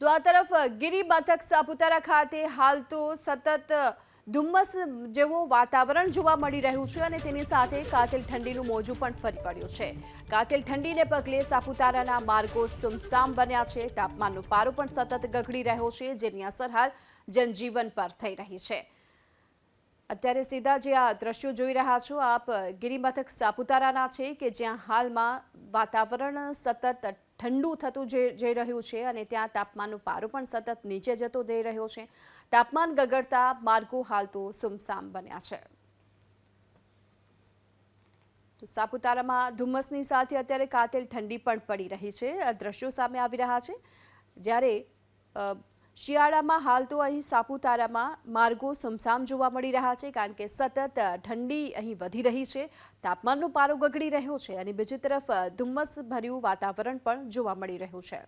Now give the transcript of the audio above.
તો આ તરફ ગિરી મથક સાપુતારા ખાતે હાલ તો સતત ધુમ્મસ જેવું વાતાવરણ જોવા મળી રહ્યું છે અને તેની સાથે કાતિલ ઠંડીનું મોજું પણ ફરી વળ્યું છે। કાતિલ ઠંડીને પગલે સાપુતારાના માર્ગો સુમસામ બન્યા છે। તાપમાનનો પારો પણ સતત ગગડી રહ્યો છે, જેની અસર હાલ જનજીવન પર થઈ રહી છે। અત્યારે સીધા જે આ દ્રશ્યો જોઈ રહ્યા છો આપ ગિરિમથક સાપુતારાના છે કે જ્યાં હાલમાં વાતાવરણ સતત ઠંડુ થતું જઈ રહ્યું છે અને ત્યાં તાપમાનનો પારો પણ સતત નીચે જતો જઈ રહ્યો છે। તાપમાન ગગડતા માર્ગો હાલ તો સુમસામ બન્યા છે। તો સાપુતારામાં ધુમ્મસની સાથે અત્યારે કાતિલ ઠંડી પણ પડી રહી છે। આ દ્રશ્યો સામે આવી રહ્યા છે। જ્યારે શિયાળામાં હાલ તો અહીં સાપુતારામાં માર્ગો સુમસામ જોવા મળી રહ્યા છે, કારણ કે સતત ઠંડી અહીં વધી રહી છે, તાપમાનનો પારો ગગડી રહ્યો છે અને બીજી તરફ ધુમ્મસ ભર્યું વાતાવરણ પણ જોવા મળી રહ્યું છે।